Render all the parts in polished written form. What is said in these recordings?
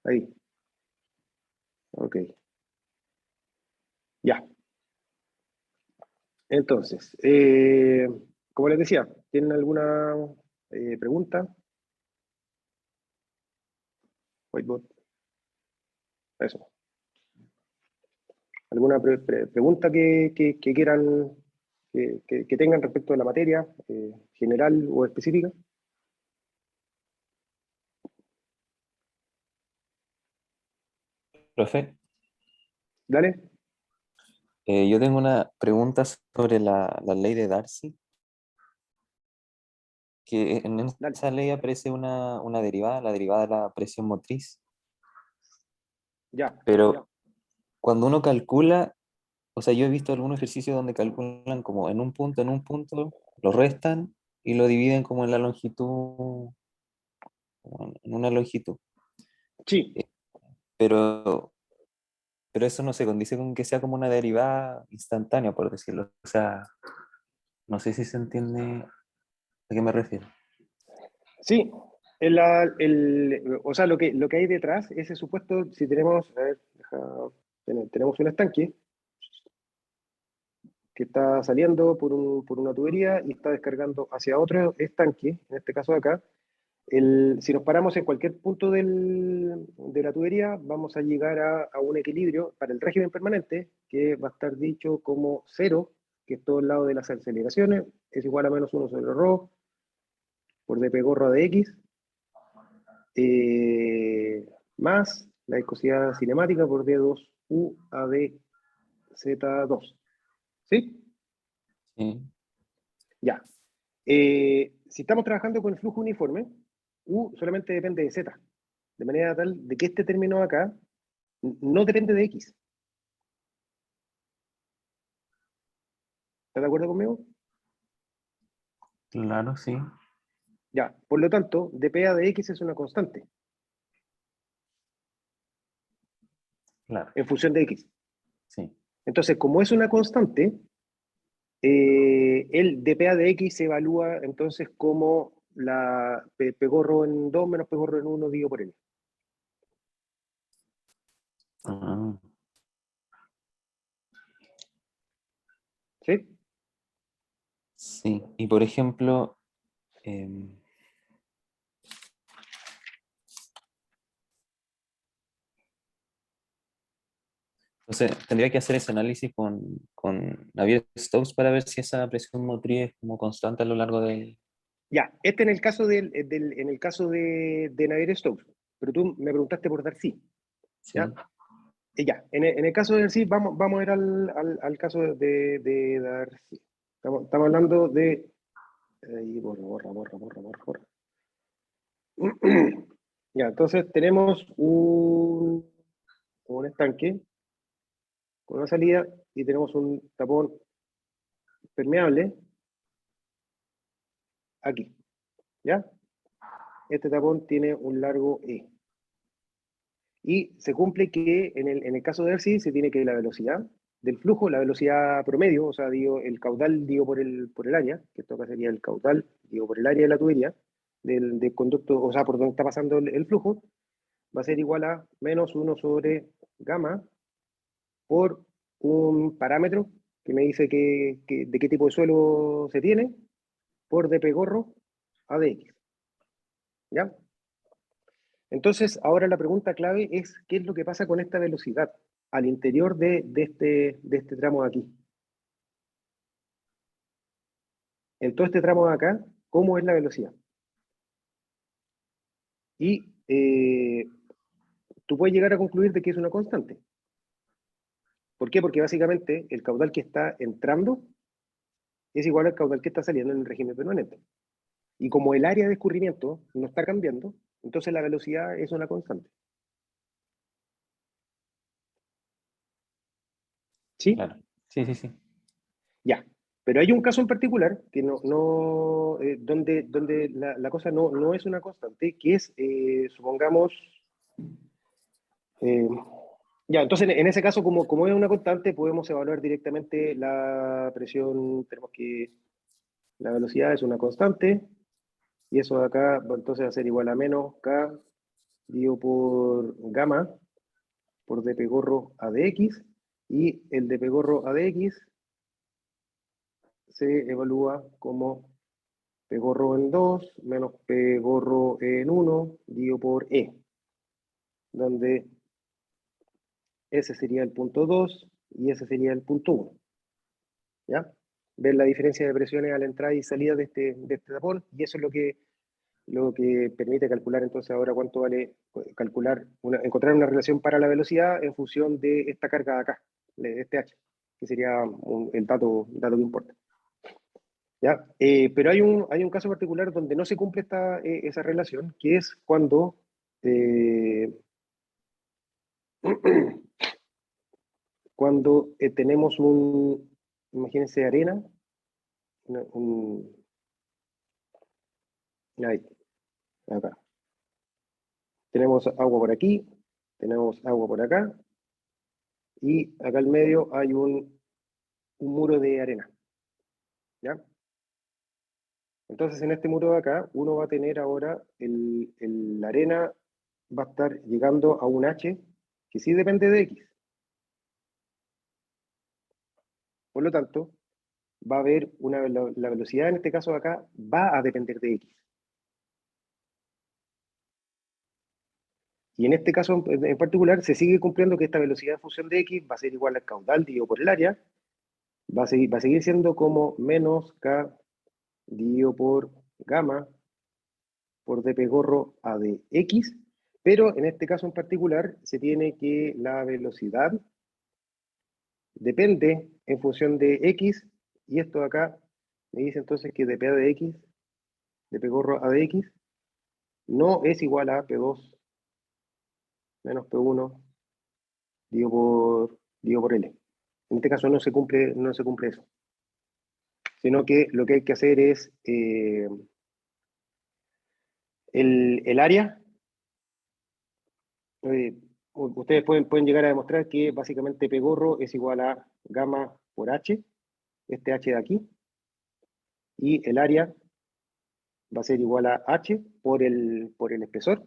Ahí. Ok. Ya. Entonces, como les decía, ¿tienen alguna pregunta? Whiteboard. Eso. ¿Alguna pregunta que quieran, que tengan respecto a la materia, general o específica? Profe, Dale, yo tengo una pregunta sobre la ley de Darcy, que en dale. esa ley aparece una derivada, la derivada de la presión motriz, Ya, pero cuando uno calcula, o sea, yo he visto algunos ejercicios donde calculan como en un punto, lo restan y lo dividen como en la longitud, como en una longitud. sí. Eh, Pero, pero eso no se condice con que sea como una derivada instantánea, por decirlo. O sea, no sé si se entiende a qué me refiero. Sí, o sea, lo que hay detrás, ese supuesto, si tenemos, a ver, tenemos un estanque que está saliendo por una tubería y está descargando hacia otro estanque, en este caso de acá. Si nos paramos en cualquier punto de la tubería, vamos a llegar a un equilibrio para el régimen permanente, que va a estar dicho como cero, que es todo el lado de las aceleraciones, es igual a menos 1 sobre rho por dp gorro de x, más la viscosidad cinemática por d2u a dz2. ¿Sí? Sí. Ya. Si estamos trabajando con el flujo uniforme, u solamente depende de z, de manera tal de que este término acá no depende de x. ¿Estás de acuerdo conmigo? Claro, sí, Ya. Por lo tanto, dp a de x es una constante claro, en función de x. sí. Entonces, como es una constante, el dpa de x se evalúa entonces como la pegorro en 2 menos pegorro en 1 dividido por n. Ah, ¿Sí? sí. Y por ejemplo, em, entonces tendría que hacer ese análisis con Navier-Stokes para ver si esa presión motriz es como constante a lo largo de... Ya, este en el caso en el caso de Navier-Stokes, pero tú me preguntaste por Darcy, ¿ya? Sí. Ya, en el caso de Darcy, vamos a ir al caso de Darcy. Estamos hablando de... borra. Ya, entonces tenemos un estanque con una salida y tenemos un tapón permeable aquí, ¿ya? Este tapón tiene un largo E. Y se cumple que en el caso de ERSI se tiene que la velocidad del flujo, la velocidad promedio, o sea, digo, el caudal digo por el área, que esto acá sería el caudal digo por el área de la tubería, del conducto, o sea, por donde está pasando el flujo, va a ser igual a menos 1 sobre gamma por un parámetro que me dice de qué tipo de suelo se tiene, por dp gorro a dx, ¿ya? Entonces, ahora la pregunta clave es, ¿qué es lo que pasa con esta velocidad al interior de este tramo de aquí? En todo este tramo de acá, ¿cómo es la velocidad? Y tú puedes llegar a concluir de que es una constante. ¿Por qué? Porque básicamente el caudal que está entrando es igual al caudal que está saliendo en el régimen permanente. Y como el área de escurrimiento no está cambiando, entonces la velocidad es una constante. ¿Sí? Claro. Sí, sí, sí. Ya. Pero hay un caso en particular que donde la cosa no es una constante, que es, supongamos, eh, ya, entonces en ese caso, como es una constante, podemos evaluar directamente la presión, la velocidad es una constante, y eso de acá, entonces va a ser igual a menos K dividido por gamma por dp gorro a de x, y el dp gorro a de x se evalúa como p gorro en 2 menos p gorro en 1 dividido por e, donde ese sería el punto 2 y ese sería el punto 1. ¿Ya? Ver la diferencia de presiones a la entrada y salida de este tapón, y eso es lo que permite calcular entonces ahora cuánto vale calcular, encontrar una relación para la velocidad en función de esta carga de acá, de este H, que sería el dato que importa. ¿Ya? Pero hay un caso particular donde no se cumple esa relación, que es cuando cuando tenemos imagínense arena, ahí, acá. Tenemos agua por aquí, tenemos agua por acá, y acá al medio hay un muro de arena. ¿Ya? Entonces en este muro de acá, uno va a tener ahora, la arena va a estar llegando a un H que sí depende de X. Por lo tanto, va a haber la velocidad en este caso de acá va a depender de X. Y en este caso en particular se sigue cumpliendo que esta velocidad en función de X va a ser igual al caudal dividido por el área, va a seguir siendo como menos K dividido por gamma por dp gorro a de X, pero en este caso en particular se tiene que la velocidad depende en función de X, y esto de acá me dice entonces que dp a de X, dp gorro a de X, no es igual a P2 menos P1 dividido por L. En este caso no se cumple eso, sino que lo que hay que hacer es el área. Ustedes pueden llegar a demostrar que básicamente P gorro es igual a gamma por H, este H de aquí, y el área va a ser igual a H por el espesor.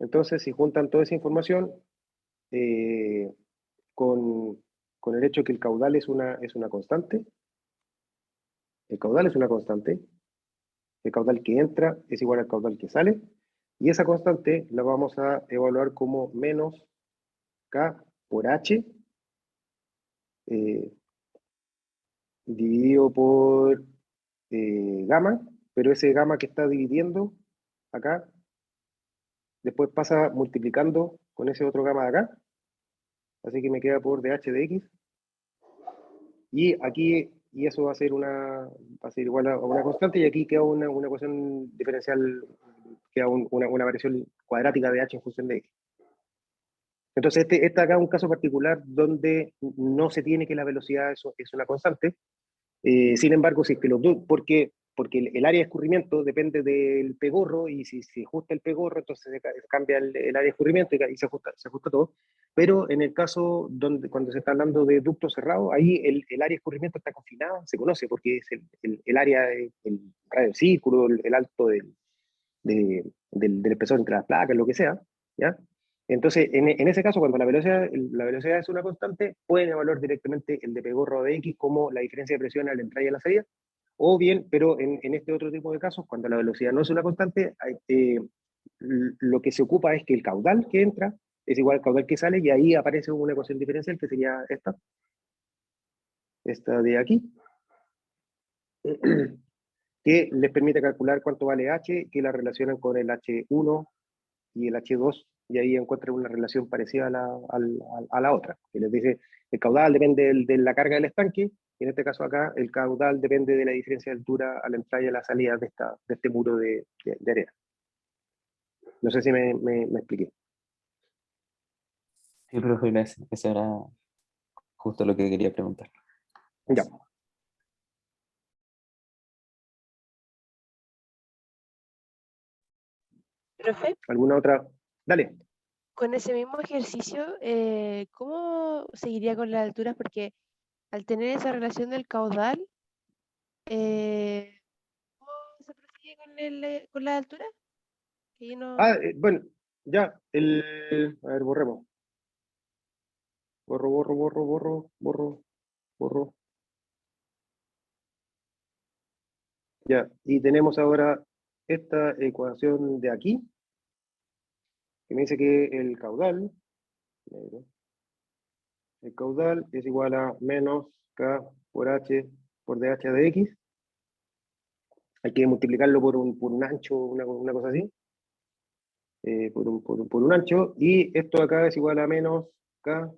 Entonces, si juntan toda esa información eh, con el hecho que el caudal es una constante, el caudal es una constante, el caudal que entra es igual al caudal que sale, y esa constante la vamos a evaluar como menos K por H eh, dividido por gamma, pero ese gamma que está dividiendo acá, después pasa multiplicando con ese otro gamma de acá, así que me queda por dH de X, y aquí, y eso va a ser igual a una constante, y aquí queda una ecuación diferencial, queda una variación cuadrática de H en función de X. Entonces, acá es un caso particular donde no se tiene que la velocidad es una constante. Sin embargo, si es que porque el área de escurrimiento depende del pegorro, y si se ajusta el pegorro, entonces se cambia el área de escurrimiento y se ajusta todo. Pero en el caso cuando se está hablando de ducto cerrado, ahí el área de escurrimiento está confinada, se conoce, porque es el área, el radio del círculo, el alto del espesor entre las placas, lo que sea, ¿ya? Entonces, en ese caso, cuando la velocidad es una constante, pueden evaluar directamente el de pegorro de X como la diferencia de presión a la entrada y a la salida, o bien, pero en este otro tipo de casos, cuando la velocidad no es una constante, lo que se ocupa es que el caudal que entra es igual al caudal que sale, y ahí aparece una ecuación diferencial que sería esta de aquí, que les permite calcular cuánto vale H, que la relacionan con el H1 y el H2, y ahí encuentran una relación parecida a la otra, que les dice el caudal depende de la carga del estanque, y en este caso acá el caudal depende de la diferencia de altura a la entrada y a la salida de este muro de arena. No sé si me expliqué. Sí, profe, gracias. Eso era justo lo que quería preguntar. Ya. Profe, ¿Alguna otra? Dale. con ese mismo ejercicio, ¿cómo seguiría con las alturas? Porque al tener esa relación del caudal, ¿cómo se prosigue con la altura? Que yo no... Bueno, Ya, a ver, borremos. Borro. Ya, y tenemos ahora esta ecuación de aquí, que me dice que el caudal es igual a menos K por H por dH de X. Hay que multiplicarlo por un ancho, una cosa así. Por un ancho. Y esto acá es igual a menos K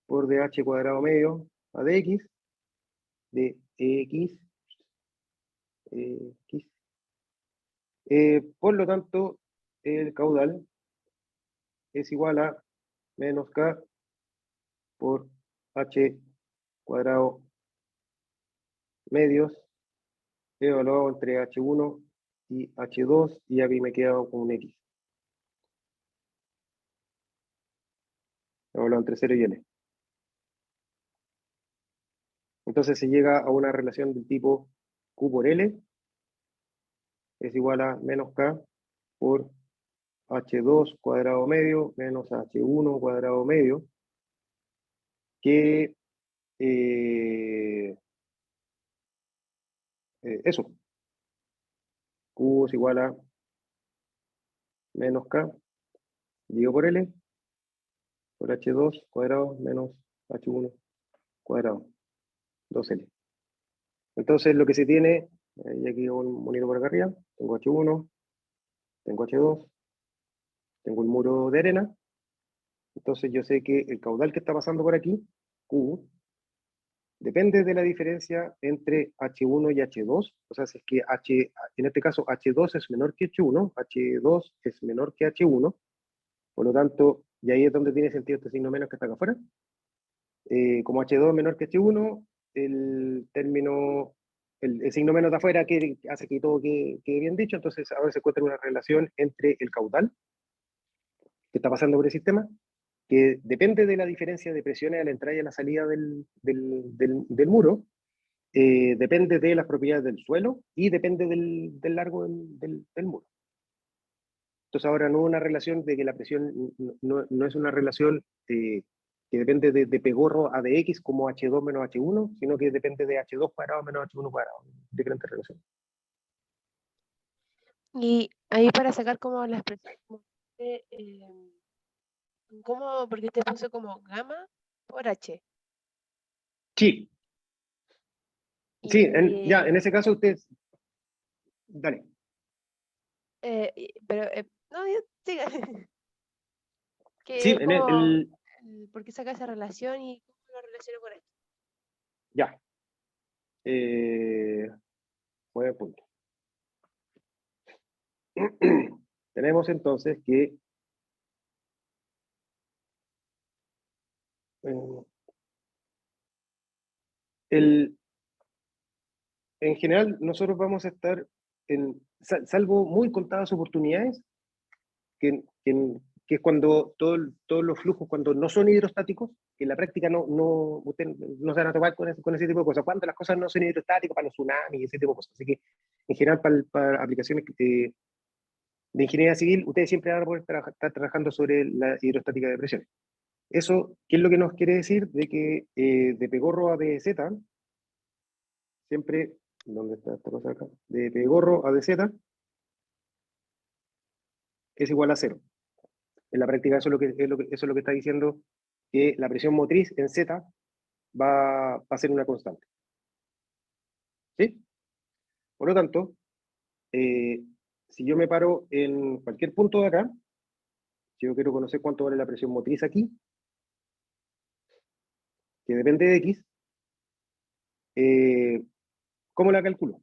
por dH cuadrado medio a dx de x. X. Por lo tanto, el caudal es igual a menos K por H cuadrado medios evaluado entre H1 y H2, y aquí me queda con un X. Evaluado entre 0 y L. Entonces se llega a una relación del tipo Q por L es igual a menos K por H2 cuadrado medio menos H1 cuadrado medio, que eso, Q es igual a menos K dividido por L por H2 cuadrado menos H1 cuadrado, 2L. Entonces lo que se tiene, y aquí un monito por acá arriba, tengo H1, tengo H2, tengo el muro de arena, entonces yo sé que el caudal que está pasando por aquí, Q, depende de la diferencia entre H1 y H2, o sea, si es que en este caso H2 es menor que H1, H2 es menor que H1, por lo tanto, y ahí es donde tiene sentido este signo menos que está acá afuera. Como H2 es menor que H1, el término, el signo menos de afuera que hace que todo quede bien dicho, entonces ahora se encuentra una relación entre el caudal que está pasando por el sistema, que depende de la diferencia de presiones a la entrada y a la salida del muro, depende de las propiedades del suelo y depende del largo del muro. Entonces ahora no es una relación de que la presión no es una relación que depende de P gorro a de X como H2 menos H1, sino que depende de H2 cuadrado menos H1 cuadrado. Diferentes relaciones. Y ahí para sacar como las presiones, ¿cómo? Porque te puso como gamma por H. Sí, sí, ya, en Y, ese caso ustedes, dale. pero, no, yo, siga. Sí, Que en como, ¿por qué saca esa relación y cómo lo relaciono con esto? ya. Buen punto. Tenemos entonces que el, en general nosotros vamos a estar salvo muy contadas oportunidades, que es cuando todos los flujos, cuando no son hidrostáticos, que en la práctica ustedes no se van a tomar con ese tipo de cosas, cuando las cosas no son hidrostáticas, para los tsunamis y ese tipo de cosas. Así que en general para aplicaciones de ingeniería civil, ustedes siempre van a poder estar trabajando sobre la hidrostática de presiones. Eso, ¿qué es lo que nos quiere decir? De que de Pegorro a DZ, siempre, ¿dónde está esta cosa acá? De Pegorro a DZ es igual a 0. En la práctica eso es lo que está diciendo, que la presión motriz en Z va a ser una constante. ¿Sí? Por lo tanto, si yo me paro en cualquier punto de acá, si yo quiero conocer cuánto vale la presión motriz aquí, que depende de X, ¿cómo la calculo?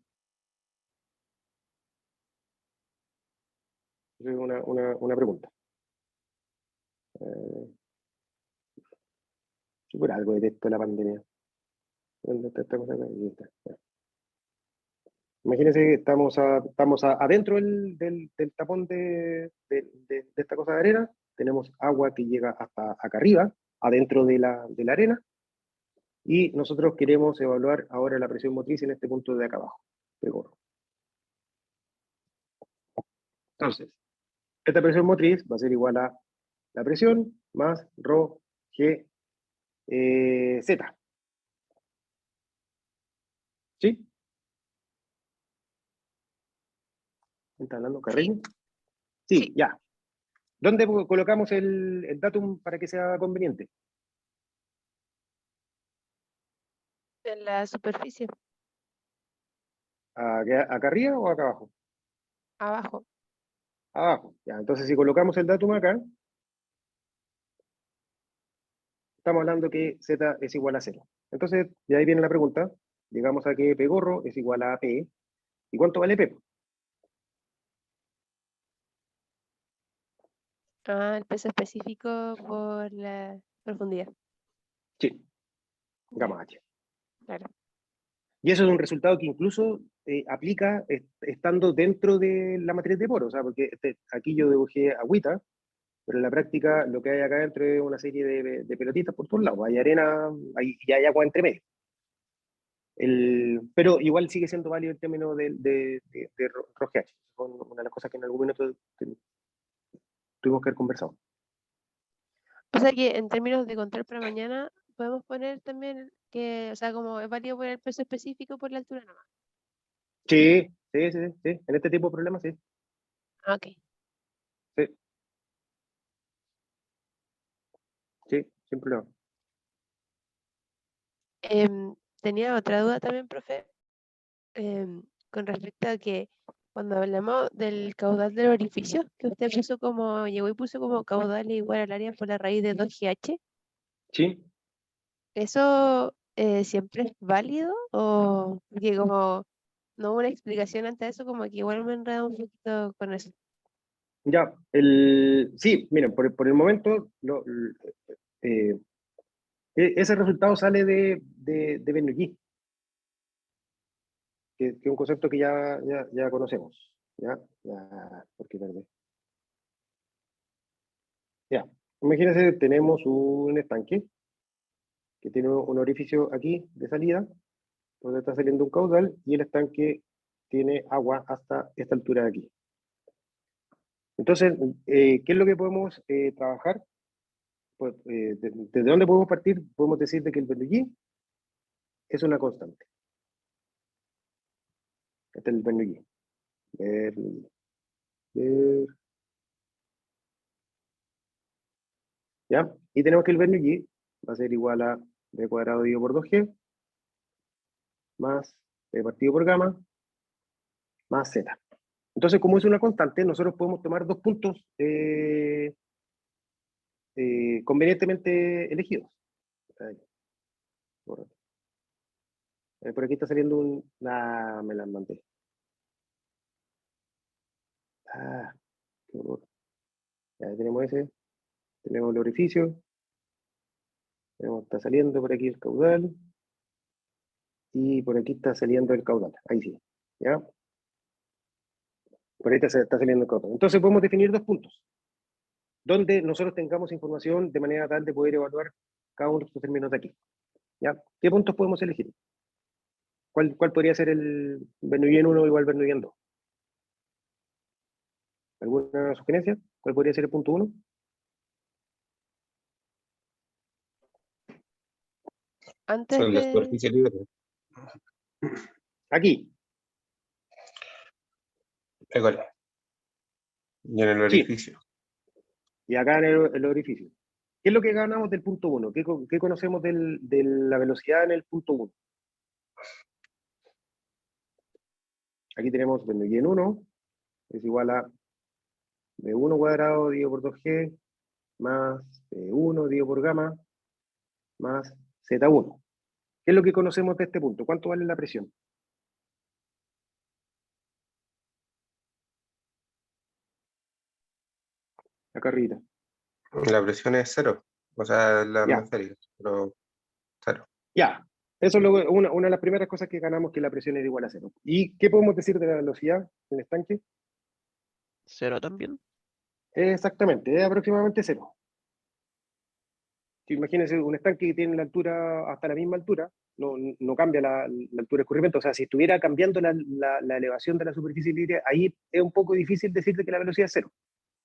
Esa es una pregunta. Por algo detesto la pandemia. ¿Dónde está esta cosa acá? Ahí está. Imagínense que estamos adentro del tapón de esta cosa de arena, tenemos agua que llega hasta acá arriba, adentro de la arena, y nosotros queremos evaluar ahora la presión motriz en este punto de acá abajo, de gorro. Entonces, Esta presión motriz va a ser igual a la presión más rho G Z. ¿Sí? ¿Está hablando Carreño? Sí, Sí. ya. ¿Dónde colocamos el datum para que sea conveniente? En la superficie, ¿Acá arriba o acá abajo? abajo. Abajo. Ya, entonces si colocamos el datum acá, estamos hablando que Z es igual a 0. Entonces, de ahí viene la pregunta. Llegamos a que P gorro es igual a P. ¿Y cuánto vale P? Ah, el peso específico por la profundidad. Sí, Ya, gamma H. claro. Y eso es un resultado que incluso aplica estando dentro de la matriz de Bohr. O sea, porque aquí yo dibujé agüita, pero en la práctica lo que hay acá dentro es una serie de pelotitas por todos lados. Hay arena y hay agua entre medio. Pero igual sigue siendo válido el término de ROGH. Son una de las cosas que en algún momento tuvimos que haber conversado. O sea que en términos de control para mañana, podemos poner también que, o sea, como es válido poner el peso específico por la altura nomás. Sí, sí, sí, sí, sí. En este tipo de problemas, sí. Ah, ok. Sí, sí, sin problema. Tenía otra duda también, profe, con respecto a que cuando hablamos del caudal del orificio, que usted puso como, llegó y puso como caudal igual al área por la raíz de 2GH, Sí. ¿eso siempre es válido? O porque como no hubo una explicación ante eso, como que igual me enredo un poquito con eso. Ya, sí, miren, por el momento, eh, ese resultado sale de Bernoulli, que es un concepto que ya conocemos. Ya, ¿por qué perdí? Ya, imagínense, tenemos un estanque que tiene un orificio aquí de salida, donde está saliendo un caudal, y el estanque tiene agua hasta esta altura de aquí. Entonces, ¿qué es lo que podemos trabajar? Pues, ¿desde dónde podemos partir? Podemos decir de que el Bernoulli es una constante. Este es el Bernoulli. Bernoulli. ¿Ya? Y tenemos que el Bernoulli va a ser igual a b cuadrado dividido por 2g más b partido por gamma más z. Entonces, como es una constante, nosotros podemos tomar dos puntos convenientemente elegidos. Ahí, por aquí está saliendo un... Ah, me la mandé. Ah, qué horror. Ya tenemos ese. Tenemos el orificio. Está saliendo por aquí el caudal. Y por aquí está saliendo el caudal. Ahí sí. ¿Ya? Por ahí está saliendo el caudal. Entonces podemos definir dos puntos, donde nosotros tengamos información de manera tal de poder evaluar cada uno de estos términos de aquí. ¿Ya? ¿Qué puntos podemos elegir? ¿Cuál podría ser el Bernoulli 1 igual Bernoulli 2? ¿Alguna sugerencia? ¿Cuál podría ser el punto 1? Antes Son la de... superficie libre. Aquí. École. Y en el Sí. orificio. Y acá en el orificio. ¿Qué es lo que ganamos del punto 1? ¿Qué conocemos de la velocidad en el punto 1? Aquí tenemos Bernoulli en 1 es igual a B1 cuadrado dividido por 2G más B1 dividido por gamma más Z1. ¿Qué es lo que conocemos de este punto? ¿Cuánto vale la presión? Acá arriba. La presión es cero. O sea, la Ya, atmosférica, pero cero. ya. Eso es una de las primeras cosas que ganamos, que la presión es igual a cero. ¿Y qué podemos decir de la velocidad del estanque? ¿Cero también? Exactamente, es aproximadamente cero. Si imagínense un estanque que tiene la altura hasta la misma altura, no cambia la altura de escurrimiento. O sea, si estuviera cambiando la elevación de la superficie libre, ahí es un poco difícil decir que la velocidad es cero.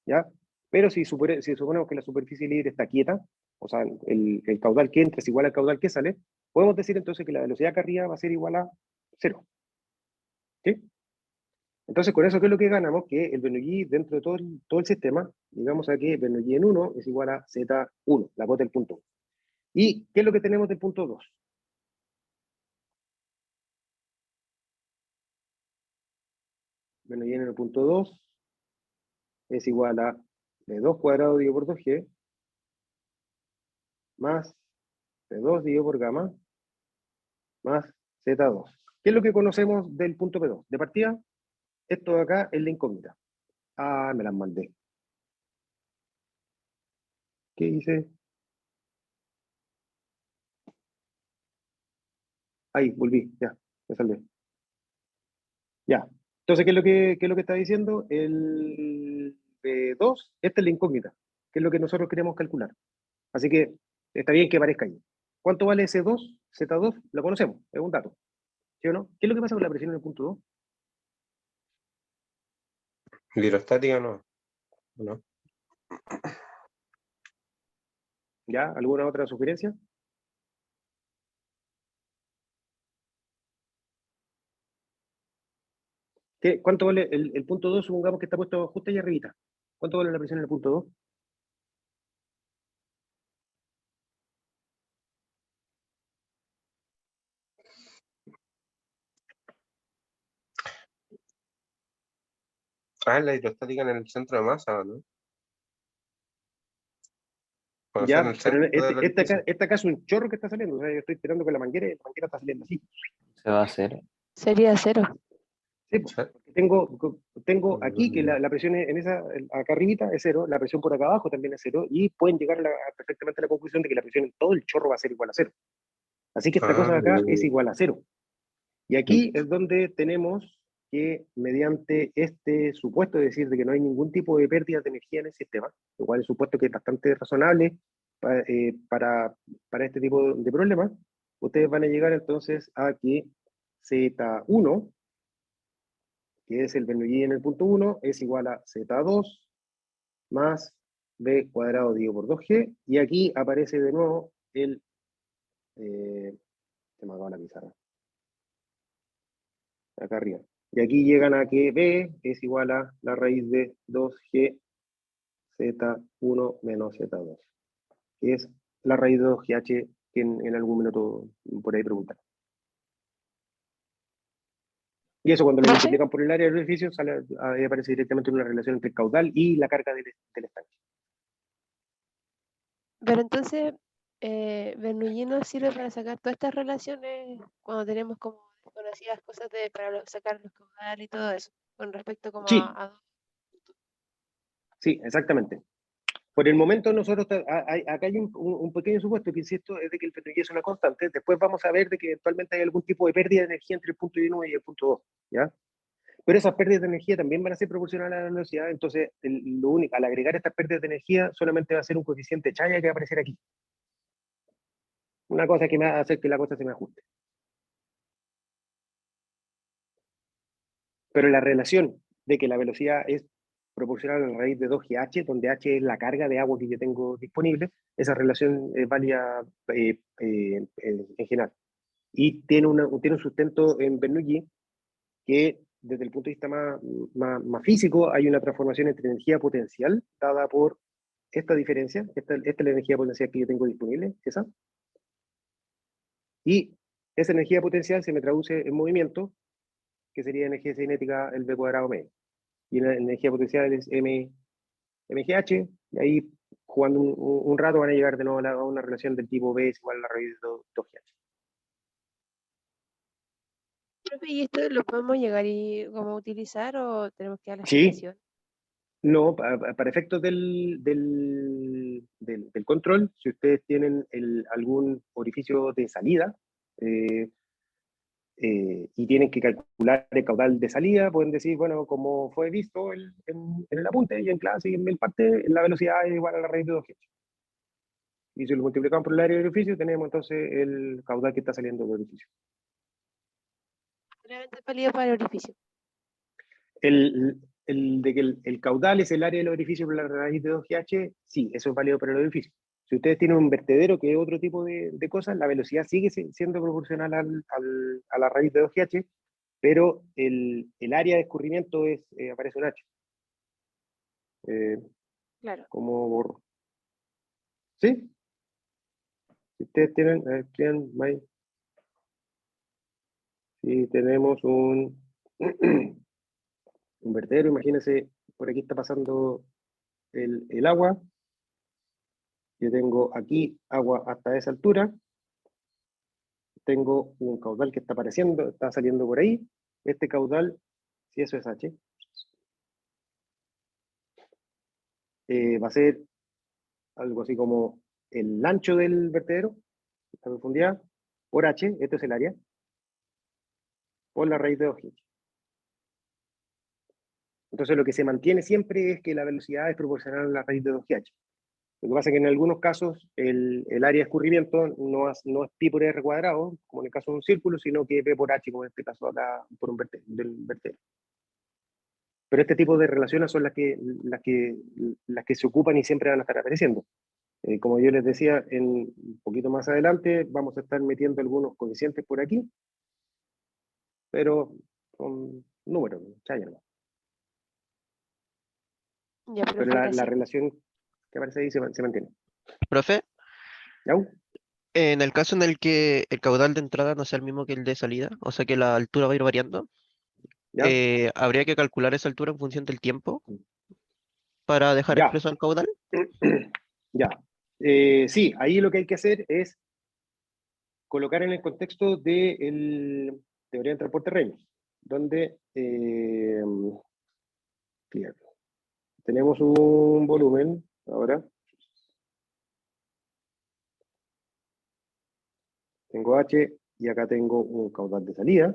¿ya? Pero si suponemos que la superficie libre está quieta, o sea, el caudal que entra es igual al caudal que sale, podemos decir entonces que la velocidad acá arriba va a ser igual a 0. ¿Sí? Entonces, con eso, ¿qué es lo que ganamos? Que el Bernoulli dentro de todo el sistema, digamos a que Bernoulli en 1 es igual a Z1, la cota del punto 1. ¿Y qué es lo que tenemos del punto 2? Bernoulli en el punto 2 es igual a B2 cuadrado dividido por 2G más B2 dividido por gamma más Z2. ¿Qué es lo que conocemos del punto P2? De partida, esto de acá es la incógnita. Ah, me las mandé. ¿Qué hice? Ahí, volví, ya, me salvé. Ya. Entonces, ¿qué es lo que está diciendo? El B2, esta es la incógnita, que es lo que nosotros queremos calcular. Así que está bien que aparezca ahí. ¿Cuánto vale ese 2? Z2, lo conocemos, es un dato. ¿Sí o no? ¿Qué es lo que pasa con la presión en el punto 2? Hidrostática no. ¿No? ¿Ya? ¿Alguna otra sugerencia? ¿Cuánto vale el punto 2? Supongamos que está puesto justo ahí arribita. ¿Cuánto vale la presión en el punto 2? Ah, la hidrostática en el centro de masa, ¿no? Cuando está en Ya, el pero centro del orificio. este acá es un chorro que está saliendo. O sea, yo estoy tirando con la manguera y la manguera está saliendo así. Se va a hacer. Sería 0. Sí, pues, Sí. porque tengo aquí que la presión acá arribita es 0, la presión por acá abajo también es 0, y pueden llegar perfectamente a la conclusión de que la presión en todo el chorro va a ser igual a 0. Así que esta Ah, cosa de acá es igual a 0. Y aquí es donde tenemos que, mediante este supuesto de decir de que no hay ningún tipo de pérdida de energía en el sistema, lo cual es un supuesto que es bastante razonable para este tipo de problemas, ustedes van a llegar entonces a que Z1, que es el Bernoulli en el punto 1, es igual a Z2 más B cuadrado dividido por 2G, y aquí aparece de nuevo se me acaba la pizarra, acá arriba. Y aquí llegan a que B es igual a la raíz de 2G Z1 menos Z2, que es la raíz de 2GH que en algún minuto por ahí preguntan. Y eso cuando lo ¿Profe? multiplican por el área del edificio, ahí aparece directamente una relación entre el caudal y la carga del estanque. Pero entonces, Bernoulli nos sirve para sacar todas estas relaciones cuando tenemos como desconocidas cosas para sacar los caudales y todo eso, con respecto como Sí, a sí, exactamente. Por el momento nosotros, acá hay un pequeño supuesto que, insisto, es de que el Bernoulli es una constante. Después vamos a ver de que eventualmente hay algún tipo de pérdida de energía entre el punto 1 y el punto 2, ¿ya? Pero esas pérdidas de energía también van a ser proporcionales a la velocidad, entonces lo único, al agregar estas pérdidas de energía, solamente va a ser un coeficiente Chaya que va a aparecer aquí. Una cosa que me va a hacer que la cosa se me ajuste. Pero la relación de que la velocidad es proporcional a la raíz de 2GH, donde H es la carga de agua que yo tengo disponible, esa relación es válida en general. Y tiene un sustento en Bernoulli que desde el punto de vista más físico hay una transformación entre energía potencial dada por esta diferencia, esta es la energía potencial que yo tengo disponible, esa, y esa energía potencial se me traduce en movimiento, que sería energía cinética el V cuadrado medio. Y la energía potencial es MGH, y ahí jugando un rato van a llegar de nuevo a una relación del tipo B es igual a la raíz de 2GH. profe, ¿y esto lo podemos llegar y como utilizar o tenemos que dar la Sí, explicación? no, para efectos del control, si ustedes tienen algún orificio de salida eh, y tienen que calcular el caudal de salida, pueden decir, bueno, como fue visto en el apunte y en clase y en el parte, la velocidad es igual a la raíz de 2G. Y si lo multiplicamos por el área del orificio, tenemos entonces el caudal que está saliendo del orificio. Solamente es válido para el orificio. de que el caudal es el área del orificio por la raíz de 2GH, sí, eso es válido para el orificio. Si ustedes tienen un vertedero que es otro tipo de cosas, la velocidad sigue siendo proporcional a la raíz de 2GH, pero el área de escurrimiento aparece un H. Claro. Como ¿sí? Si ustedes tienen, si tenemos un vertedero, imagínense, por aquí está pasando el agua. Yo tengo aquí agua hasta esa altura. Tengo un caudal que está apareciendo, está saliendo por ahí. Este caudal, si eso es H, va a ser algo así como el ancho del vertedero, la profundidad, por H, esto es el área, por la raíz de 2G. Entonces lo que se mantiene siempre es que la velocidad es proporcional a la raíz de 2GH. Lo que pasa es que en algunos casos el área de escurrimiento no es pi por r cuadrado, como en el caso de un círculo, sino que p por h, como en este caso por un del vertedero. Pero este tipo de relaciones son las que se ocupan y siempre van a estar apareciendo. Como yo les decía, un poquito más adelante vamos a estar metiendo algunos coeficientes por aquí, pero son números, chaya, ¿no? Ya, Pero profe, la gracias. relación que aparece ahí se mantiene. Profe, ¿Ya? en el caso en el que el caudal de entrada no sea el mismo que el de salida, o sea que la altura va a ir variando, ¿Ya? habría que calcular esa altura en función del tiempo para dejar Ya. expreso el caudal. Ya. Sí, ahí lo que hay que hacer es colocar en el contexto de teoría del transporte Reynolds, donde fíjate, tenemos un volumen ahora. Tengo H y acá tengo un caudal de salida.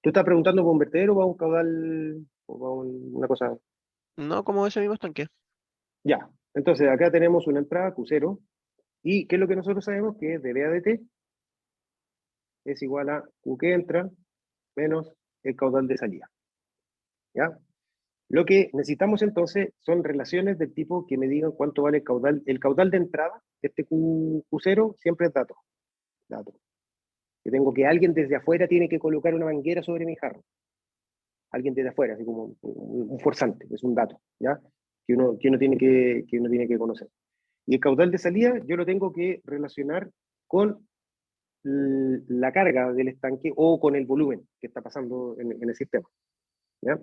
¿Tú estás preguntando por un vertedero o para un caudal o para una cosa? No como ese mismo estanque. Ya. Entonces acá tenemos una entrada Q0 y ¿qué es lo que nosotros sabemos? Que dB a dt es igual a Q que entra menos el caudal de salida. ¿Ya? Lo que necesitamos entonces son relaciones del tipo que me digan cuánto vale el caudal. El caudal de entrada, este Q0, siempre es dato. Dato. Yo tengo que alguien desde afuera tiene que colocar una manguera sobre mi jarro. Alguien desde afuera, así como un forzante, es un dato, ¿ya? Que uno tiene que conocer. Y el caudal de salida yo lo tengo que relacionar con la carga del estanque o con el volumen que está pasando en el sistema, ¿ya?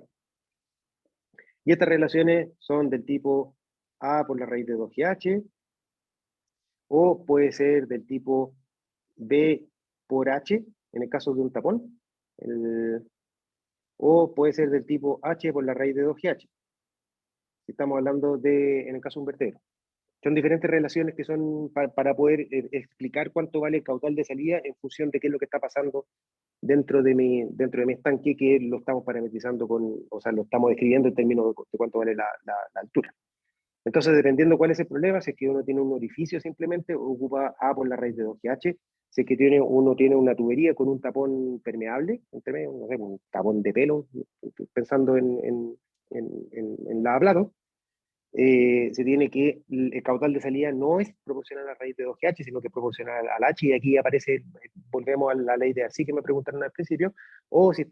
Y estas relaciones son del tipo A por la raíz de 2GH, o puede ser del tipo B por H, en el caso de un tapón, o puede ser del tipo H por la raíz de 2GH, si estamos hablando en el caso de un vertedero. Son diferentes relaciones que son para poder explicar cuánto vale el caudal de salida en función de qué es lo que está pasando dentro de mi estanque, que lo estamos parametrizando o sea, lo estamos describiendo en términos de cuánto vale la altura. Entonces, dependiendo cuál es el problema, si es que uno tiene un orificio simplemente, ocupa A por la raíz de 2GH. Si es que uno tiene una tubería con un tapón permeable, entre medio, no sé, un tapón de pelo, pensando en lavaplatos, se tiene que el caudal de salida no es proporcional a la raíz de 2GH, sino que es proporcional al H, y aquí aparece, volvemos a la ley de Darcy que me preguntaron al principio, o si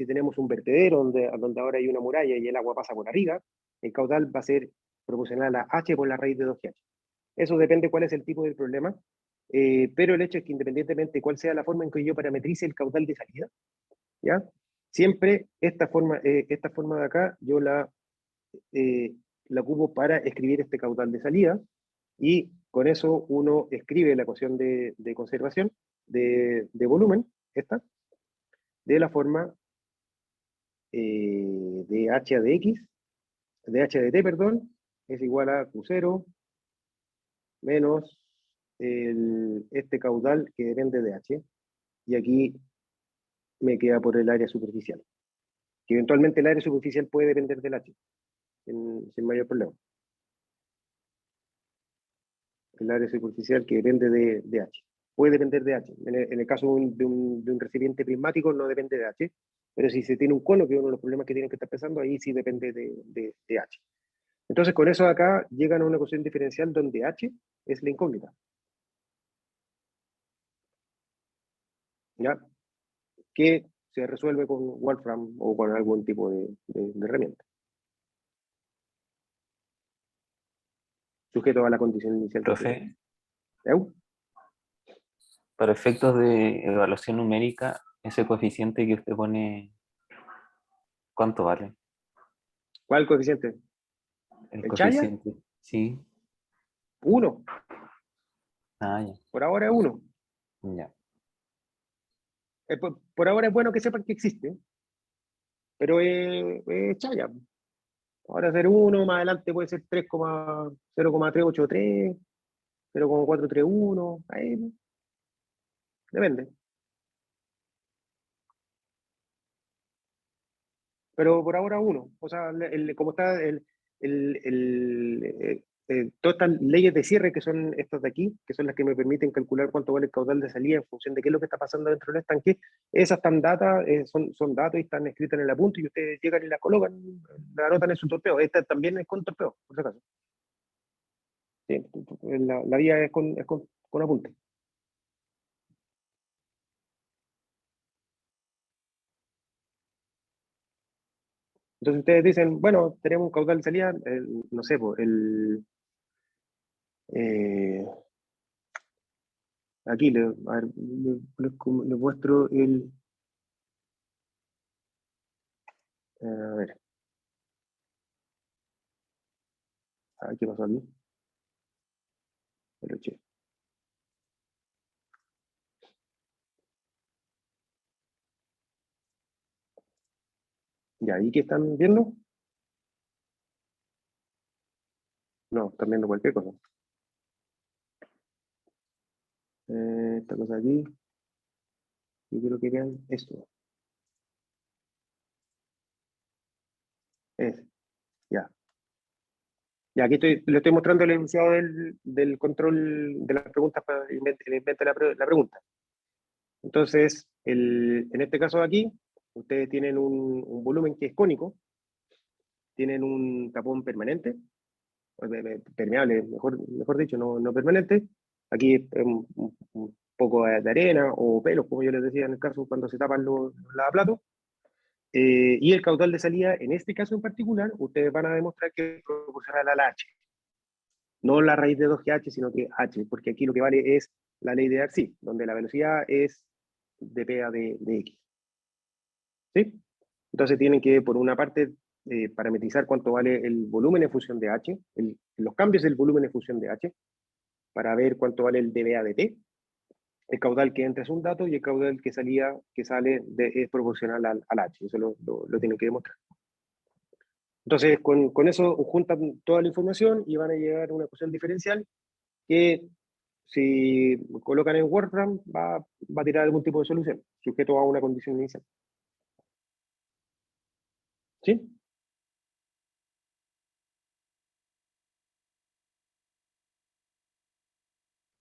tenemos un vertedero donde ahora hay una muralla y el agua pasa por arriba, el caudal va a ser proporcional a H por la raíz de 2GH. Eso depende cuál es el tipo del problema, pero el hecho es que independientemente de cuál sea la forma en que yo parametrice el caudal de salida, ¿ya? Siempre esta forma de acá yo la ocupo para escribir este caudal de salida, y con eso uno escribe la ecuación de conservación de volumen, esta, de la forma de h a de x, de h de t, perdón, es igual a Q0 menos este caudal que depende de h, y aquí me queda por el área superficial, que eventualmente el área superficial puede depender del h, sin mayor problema. El área superficial que depende de H. Puede depender de H. En el caso de un recipiente prismático no depende de H, Pero si se tiene un cono, que es uno de los problemas que tienen que estar pensando, ahí sí depende de H. Entonces, con eso acá llegan a una ecuación diferencial donde H es la incógnita. ¿Ya? Que se resuelve con Wolfram o con algún tipo de herramienta. Sujeto a la condición inicial. Profe, ¿Eu? para efectos de evaluación numérica, ese coeficiente que usted pone, ¿cuánto vale? ¿Cuál coeficiente? El ¿El Chaya? coeficiente. Sí. 1. Ah, ya. Por ahora es 1. Ya. Por ahora es bueno que sepan que existe, pero es Chaya. Ahora ser 1, más adelante puede ser 0,383, 0,431, ahí depende. Pero por ahora 1. O sea, como está todas estas leyes de cierre, que son estas de aquí, que son las que me permiten calcular cuánto vale el caudal de salida en función de qué es lo que está pasando dentro del estanque, esas están datas, son datos y están escritas en el apunte y ustedes llegan y las colocan, la anotan en su torpeo. Esta también es con torpeo, por si acaso. Sí, la vía es con apunte. Entonces ustedes dicen, bueno, tenemos un caudal de salida, no sé, pues, eh, aquí a ver, les muestro a ver, ¿qué pasó aquí? Pero, che. ¿Ya ahí qué están viendo? No, están viendo cualquier cosa. Esta cosa aquí, yo quiero que vean esto. Ya. Ya, aquí le estoy mostrando el enunciado del control de las preguntas para que invente la pregunta. Entonces, en este caso de aquí, ustedes tienen un volumen que es cónico, tienen un tapón permanente, permeable, mejor dicho, no permanente. Aquí es un poco de arena o pelos, como yo les decía en el caso cuando se tapan los lavaplatos. Y el caudal de salida, en este caso en particular, ustedes van a demostrar que es proporcional a la H. No la raíz de 2GH, sino que H, porque aquí lo que vale es la ley de Darcy, donde la velocidad es dp a de X. ¿Sí? Entonces tienen que, por una parte, parametrizar cuánto vale el volumen en función de H, los cambios del volumen en función de H, para ver cuánto vale el dBA de T. El caudal que entra es un dato y el caudal que sale es proporcional al H. Eso lo tienen que demostrar. Entonces, con eso juntan toda la información y van a llegar a una ecuación diferencial que, si colocan en Wolfram, va a tirar algún tipo de solución, sujeto a una condición inicial. ¿Sí?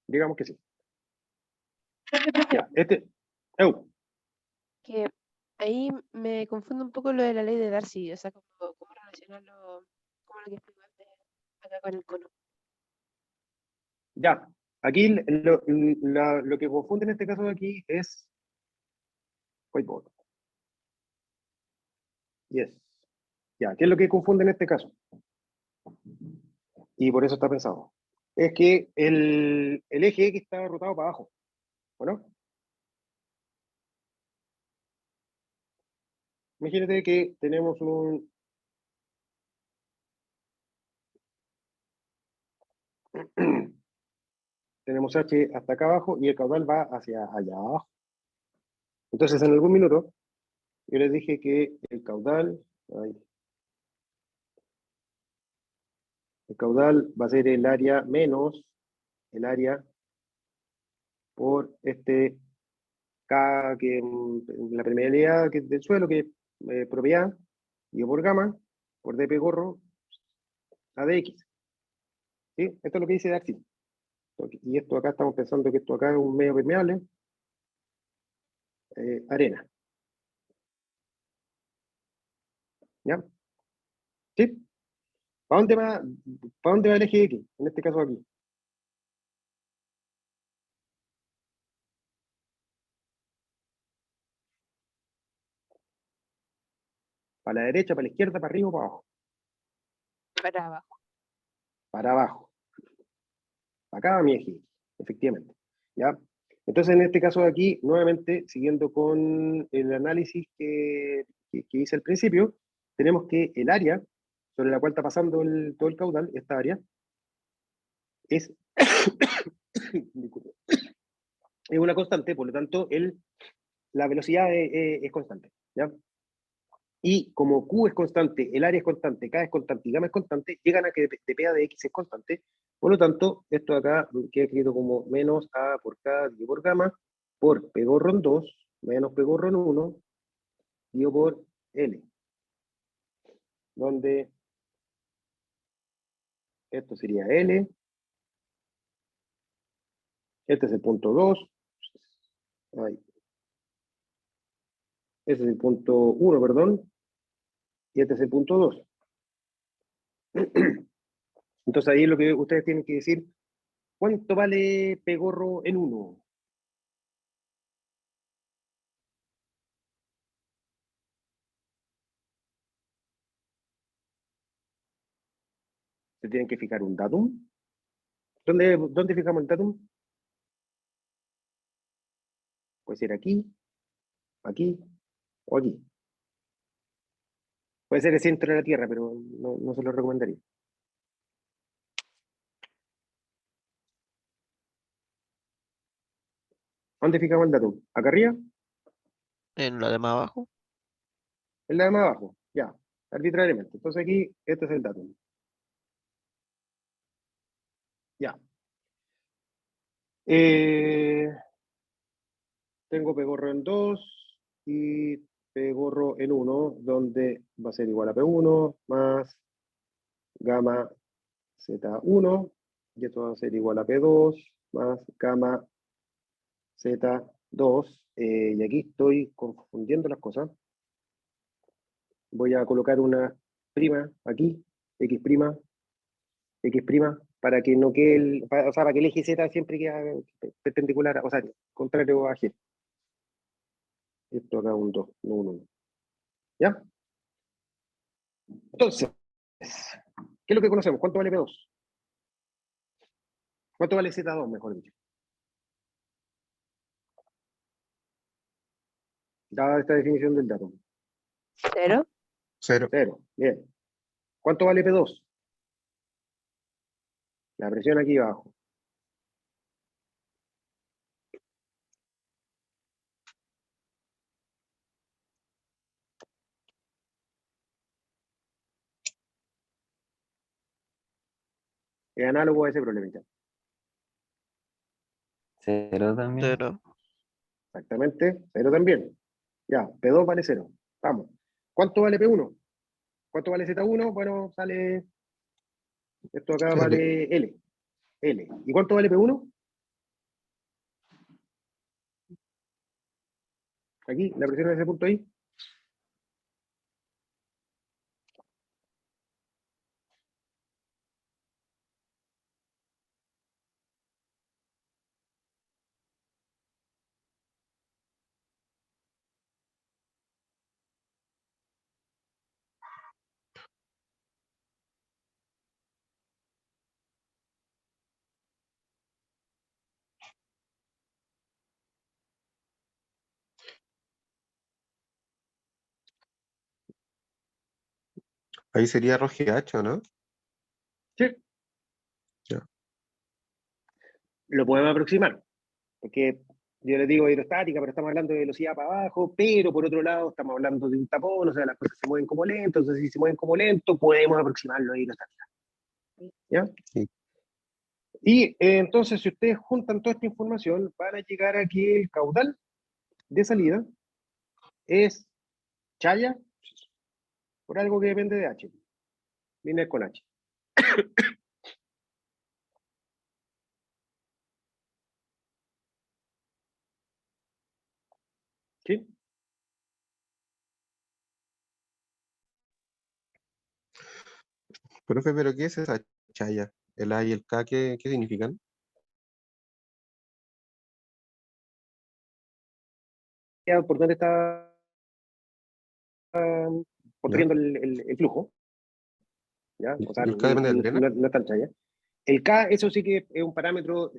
Digamos que sí. Ya, Que ahí me confunde un poco lo de la ley de Darcy, o sea, cómo relacionarlo, como lo que explicó antes acá con el cono. ya. Aquí lo que confunde en este caso de aquí es whiteboard. Yes. Ya, ¿qué es lo que confunde en este caso? Y por eso está pensado. Es que el eje X está rotado para abajo, ¿o no? Imagínate que tenemos tenemos H hasta acá abajo y el caudal va hacia allá abajo. Entonces, en algún minuto, yo les dije que el caudal va a ser el área menos el área por K, que la permeabilidad del suelo, que es propiedad, y por gamma, por dp gorro, a dx. ¿Sí? Esto es lo que dice Darcy. Y esto acá estamos pensando que esto acá es un medio permeable, arena. ¿Ya? ¿Sí? ¿Para dónde va el eje X? En este caso aquí. ¿Para la derecha, para la izquierda, para arriba o para abajo? Para abajo. Para abajo. Acá va mi eje X, efectivamente. ¿Ya? Entonces, en este caso de aquí, nuevamente, siguiendo con el análisis que hice al principio, tenemos que el área sobre la cual está pasando todo el caudal, esta área, es, disculpe, es una constante, por lo tanto, la velocidad es constante. ¿Ya? Y como Q es constante, el área es constante, K es constante y gamma es constante, llegan a que dPA de X es constante. Por lo tanto, esto de acá queda escrito como menos A por K dividido por gamma por P gorron 2 menos P gorron 1 dividido por L. Donde esto sería L, este es el punto 2, este es el punto 1, perdón, y este es el punto 2. Entonces ahí es lo que ustedes tienen que decir, ¿cuánto vale P gorro en 1? Se tienen que fijar un datum. ¿Dónde fijamos el datum? Puede ser aquí, aquí o aquí. Puede ser el centro de la Tierra, pero no se lo recomendaría. ¿Dónde fijamos el datum? ¿Acá arriba? En la de más abajo. En la de más abajo. Ya, arbitrariamente. Entonces aquí, este es el datum. Ya. Tengo pegorro en 2 y pegorro en 1, donde va a ser igual a P1 más gamma Z1, y esto va a ser igual a P2 más gamma Z2, y aquí estoy confundiendo las cosas. Voy a colocar una prima aquí, X prima, X prima, para que no quede o sea, para que el eje Z siempre quede perpendicular, o sea, contrario a G. Esto acá un 2, no un 1. ¿Ya? Entonces, ¿qué es lo que conocemos? ¿Cuánto vale P2? ¿Cuánto vale Z2, mejor dicho? Dada esta definición del dato. 0. 0. 0. Bien. ¿Cuánto vale P2? La presión aquí abajo. Es análogo a ese problemita. 0 también. 0. Exactamente. 0 también. Ya, P2 vale 0. Vamos. ¿Cuánto vale P1? ¿Cuánto vale Z1? Bueno, sale. Esto acá L. vale L. L. ¿Y cuánto vale P1? Aquí, la presión en ese punto ahí. Ahí sería RGH, ¿no? Sí. Ya. Lo podemos aproximar. Porque yo les digo hidrostática, pero estamos hablando de velocidad para abajo, pero por otro lado estamos hablando de un tapón, o sea, las cosas se mueven como lento, entonces si se mueven como lento, podemos aproximarlo a hidrostática. ¿Ya? Sí. Y entonces, si ustedes juntan toda esta información, van a llegar a que el caudal de salida es chaya por algo que depende de H, lineal con H. ¿Sí? Profe, ¿pero qué es esa chaya? ¿El A y el K qué significan? ¿Por dónde está ¿Ya? corriendo el flujo? ¿Ya? O sea, ¿Y el K depende de la arena? no es tan chaya. El K, eso sí que es un parámetro,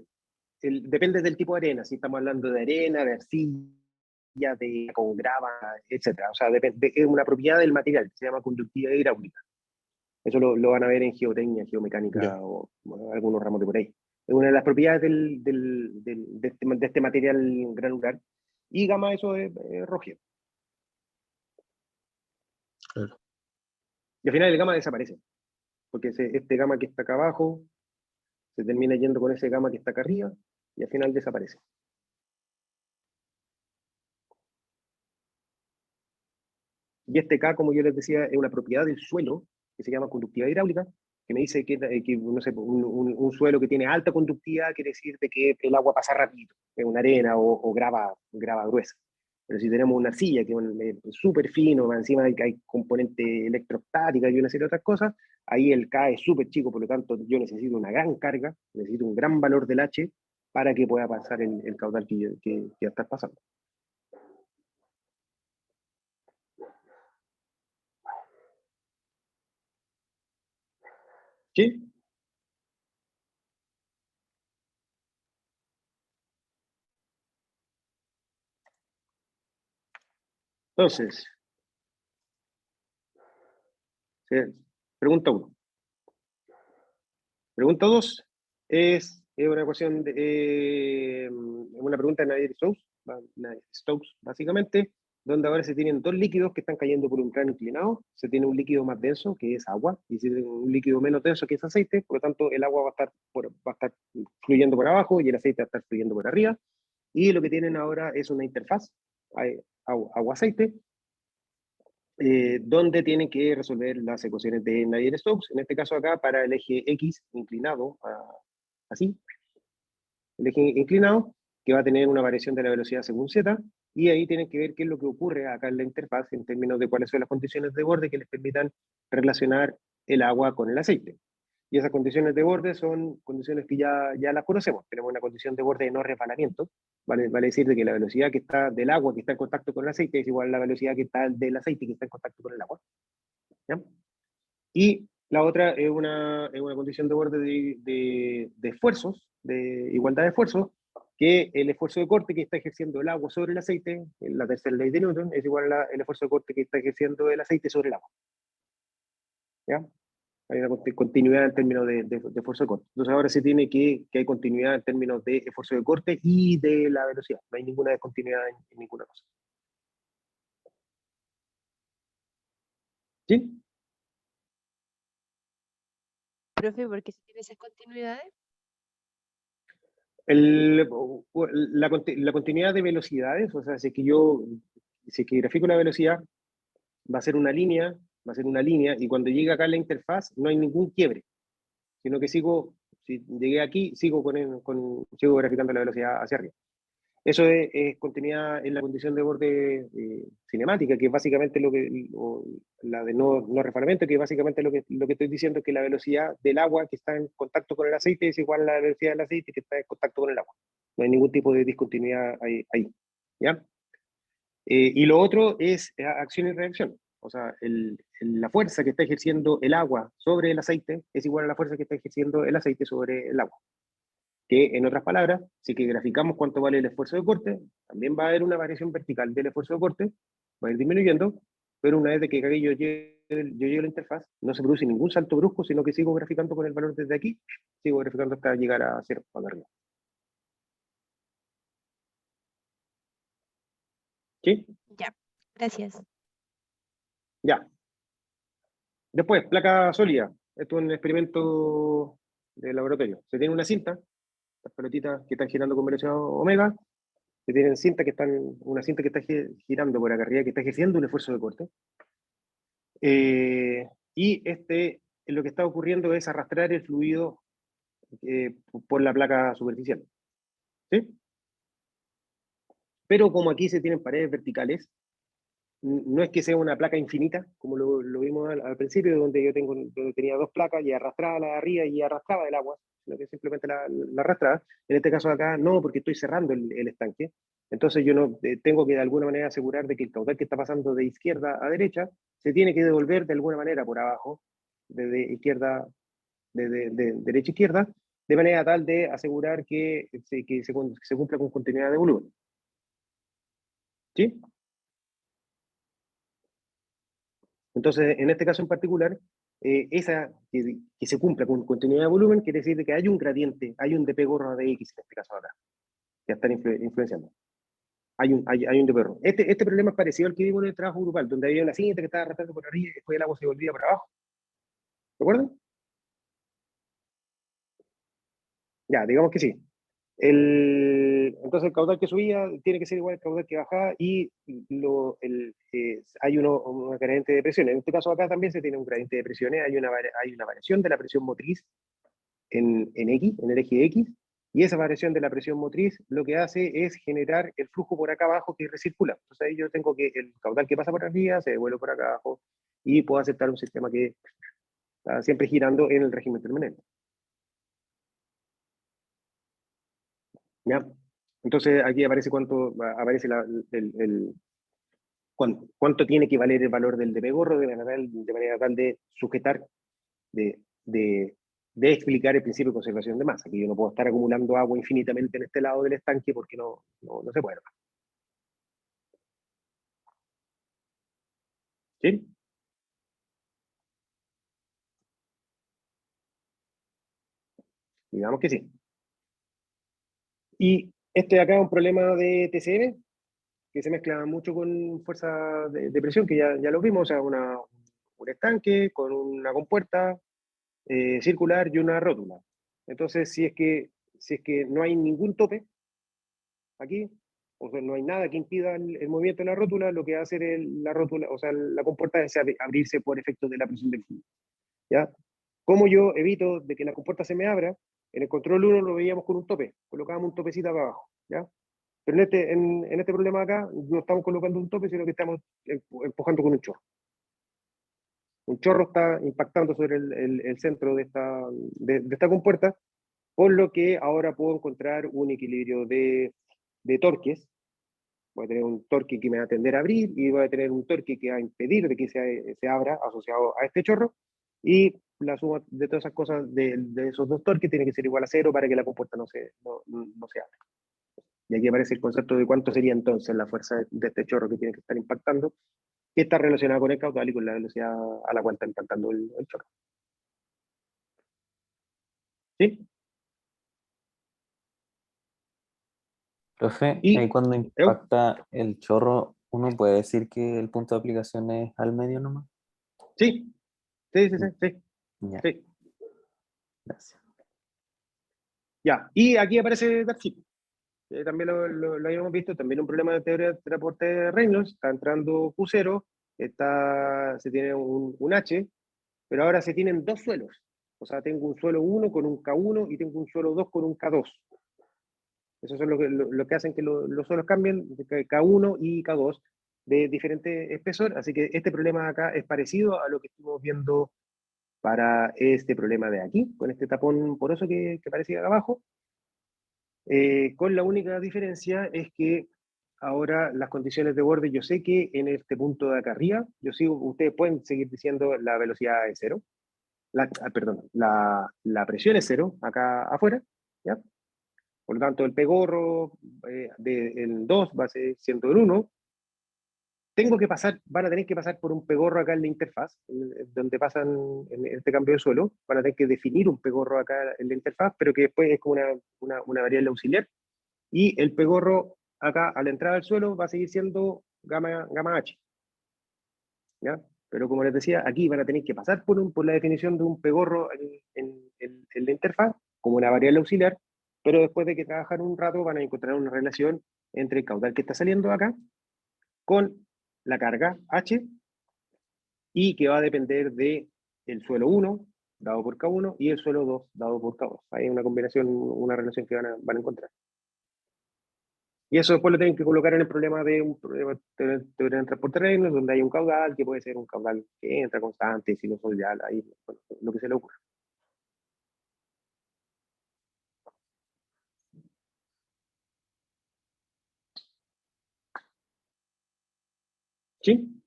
depende del tipo de arena, si estamos hablando de arena, de arcilla, con grava, etcétera. O sea, es una propiedad del material, que se llama conductividad hidráulica. Eso lo van a ver en geotecnia, geomecánica Ya. o algunos ramos de por ahí. Es una de las propiedades de este material granular. Y gamma, eso es rojido. Claro. Y al final el gamma desaparece, porque este gamma que está acá abajo se termina yendo con ese gamma que está acá arriba y al final desaparece. Y este K, como yo les decía, es una propiedad del suelo que se llama conductividad hidráulica, que me dice que no sé, un suelo que tiene alta conductividad quiere decir de que el agua pasa rápido, es una arena o grava gruesa. Pero si tenemos una arcilla que es súper fino, encima hay componente electrostática y una serie de otras cosas, ahí el K es súper chico, por lo tanto yo necesito una gran carga, necesito un gran valor del H para que pueda pasar el caudal que ya está pasando. ¿Sí? Entonces, pregunta 1. Pregunta 2 es una ecuación, una pregunta de Navier-Stokes, básicamente, donde ahora se tienen dos líquidos que están cayendo por un plano inclinado. Se tiene un líquido más denso, que es agua, y se tiene un líquido menos denso, que es aceite. Por lo tanto, el agua va a estar fluyendo por abajo y el aceite va a estar fluyendo por arriba. Y lo que tienen ahora es una interfaz, agua-aceite, donde tienen que resolver las ecuaciones de Navier-Stokes, en este caso acá para el eje X inclinado, así, el eje inclinado, que va a tener una variación de la velocidad según z, y ahí tienen que ver qué es lo que ocurre acá en la interfaz en términos de cuáles son las condiciones de borde que les permitan relacionar el agua con el aceite. Y esas condiciones de borde son condiciones que ya las conocemos. Tenemos una condición de borde de no resbalamiento, vale decir de que la velocidad que está del agua que está en contacto con el aceite es igual a la velocidad que está del aceite que está en contacto con el agua. ¿Ya? Y la otra es una condición de borde de esfuerzos, de igualdad de esfuerzos, que el esfuerzo de corte que está ejerciendo el agua sobre el aceite, la tercera ley de Newton, es igual al esfuerzo de corte que está ejerciendo el aceite sobre el agua. ¿Ya? Hay una continuidad en términos de esfuerzo de corte. Entonces ahora se tiene que hay continuidad en términos de esfuerzo de corte y de la velocidad. No hay ninguna descontinuidad en ninguna cosa. ¿Sí? Profe, ¿por qué se tiene esas continuidades? El- la continuidad de velocidades, o sea, si es que grafico la velocidad, va a ser una línea, y cuando llegue acá a la interfaz no hay ningún quiebre, sino que si llegué aquí, sigo graficando la velocidad hacia arriba. Eso es continuidad en la condición de borde cinemática, que es básicamente o la de no refalamiento, que es básicamente lo que estoy diciendo, es que la velocidad del agua que está en contacto con el aceite es igual a la velocidad del aceite que está en contacto con el agua. No hay ningún tipo de discontinuidad ahí. ¿Ya? Y lo otro es acción y reacción. O sea, la fuerza que está ejerciendo el agua sobre el aceite es igual a la fuerza que está ejerciendo el aceite sobre el agua. Que en otras palabras, si que graficamos cuánto vale el esfuerzo de corte, también va a haber una variación vertical del esfuerzo de corte, va a ir disminuyendo, pero una vez de que yo llegue a la interfaz, no se produce ningún salto brusco, sino que sigo graficando con el valor desde aquí, sigo graficando hasta llegar a 0, para arriba. ¿Sí? Ya, gracias. Ya. Después, placa sólida. Esto es un experimento de laboratorio. Se tiene una cinta, las pelotitas que están girando con velocidad omega, se tienen una cinta que está girando por acá arriba, que está ejerciendo un esfuerzo de corte. Y lo que está ocurriendo es arrastrar el fluido por la placa superficial. ¿Sí? Pero como aquí se tienen paredes verticales, no es que sea una placa infinita, como lo vimos al principio, donde donde tenía dos placas y arrastraba la de arriba y arrastraba el agua, sino que simplemente la arrastraba. En este caso acá no, porque estoy cerrando el estanque. Entonces yo no tengo que de alguna manera asegurar de que el caudal que está pasando de izquierda a derecha se tiene que devolver de alguna manera por abajo, desde izquierda, de derecha a izquierda, de manera tal de asegurar que se cumpla con continuidad de volumen. ¿Sí? Entonces, en este caso en particular, que se cumpla con continuidad de volumen quiere decir que hay un gradiente, hay un dp gorro de X en este caso acá, que están influenciando. Hay un dp gorro. Este problema es parecido al que vimos en el trabajo grupal, donde había una cinta que estaba arrastrando por arriba y después el agua se volvía por abajo. ¿Recuerdan? Ya, digamos que sí. Entonces el caudal que subía tiene que ser igual al caudal que bajaba y hay una gradiente de presiones. En este caso acá también se tiene un gradiente de presiones, hay una variación de la presión motriz en X, en el eje X, y esa variación de la presión motriz lo que hace es generar el flujo por acá abajo que recircula. Entonces ahí yo tengo que el caudal que pasa por arriba se devuelve por acá abajo y puedo aceptar un sistema que está siempre girando en el régimen permanente. ¿Ya? Entonces aquí aparece aparece cuánto tiene que valer el valor del dp gorro de manera tal de sujetar, de, de, de explicar el principio de conservación de masa. Aquí yo no puedo estar acumulando agua infinitamente en este lado del estanque porque no se puede. ¿Sí? Digamos que sí. Y este de acá es un problema de TCM, que se mezcla mucho con fuerza de presión, que ya lo vimos, o sea, un estanque con una compuerta circular y una rótula. Entonces, si es que no hay ningún tope aquí, o sea, no hay nada que impida el movimiento de la rótula, lo que va a hacer la rótula, o sea, la compuerta es abrirse por efecto de la presión del fluido. ¿Ya? ¿Cómo yo evito de que la compuerta se me abra? En el control 1 lo veíamos con un tope, colocábamos un topecito acá abajo, ¿ya? Pero en este problema acá no estamos colocando un tope, sino que estamos empujando con un chorro. Un chorro está impactando sobre el centro de esta compuerta, por lo que ahora puedo encontrar un equilibrio de torques. Voy a tener un torque que me va a tender a abrir y voy a tener un torque que va a impedir de que se abra asociado a este chorro. Y la suma de todas esas cosas, de esos dos torques, tiene que ser igual a cero para que la compuerta no se abra. Y aquí aparece el concepto de cuánto sería entonces la fuerza de este chorro que tiene que estar impactando, que está relacionada con el caudal y con la velocidad a la cual está impactando el chorro. ¿Sí? Profe, Y, ahí cuando ¿eu? impacta el chorro, ¿uno puede decir que el punto de aplicación es al medio nomás? Sí, sí. Ya, Sí. gracias. Ya, y aquí aparece Darcy. También lo habíamos visto, también un problema de teoría de transporte de Reynolds, está entrando Q0, se tiene un H, pero ahora se tienen dos suelos. O sea, tengo un suelo 1 con un K1 y tengo un suelo 2 con un K2. Esos son lo que hacen que los suelos cambien, K1 y K2, de diferente espesor. Así que este problema acá es parecido a lo que estuvimos viendo para este problema de aquí, con este tapón poroso que aparece acá abajo. Con la única diferencia es que ahora las condiciones de borde, yo sé que en este punto de acá arriba, ustedes pueden seguir diciendo la velocidad es cero, perdón, la presión es cero acá afuera, ¿ya? Por lo tanto, el pegorro del 2 va a ser siendo el 1. Van a tener que pasar por un pegorro acá en la interfaz, donde pasan en este cambio de suelo, van a tener que definir un pegorro acá en la interfaz, pero que después es como una variable auxiliar. Y el pegorro acá a la entrada del suelo va a seguir siendo gamma H. ¿Ya? Pero como les decía, aquí van a tener que pasar por la definición de un pegorro en la interfaz, como una variable auxiliar, pero después de que trabajan un rato van a encontrar una relación entre el caudal que está saliendo acá con la carga H y que va a depender de el suelo 1 dado por K1 y el suelo 2 dado por K2. Hay una combinación, una relación que van a encontrar. Y eso después lo tienen que colocar en el problema de un problema de teoría de transporte terreno, donde hay un caudal, que puede ser un caudal que entra constante, sinusoidal, ahí, bueno, lo que se le ocurra. ¿Sí?